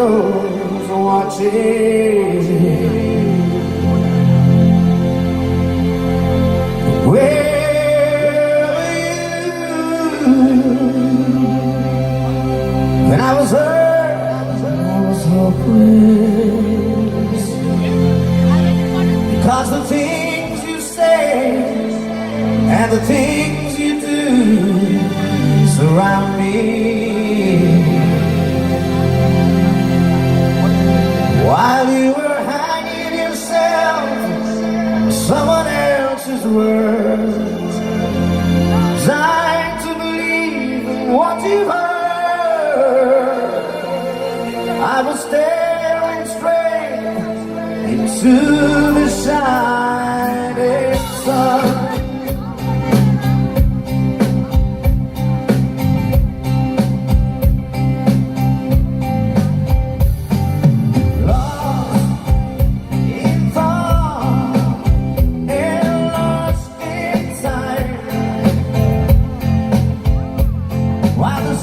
windows watching. Where were you when I was hurt, when I was hopeless? Because the things you say and the things you do surround me. While you were hanging yourself on someone else's words, trying to believe in what you've heard, I was staring straight into the shining sun. While the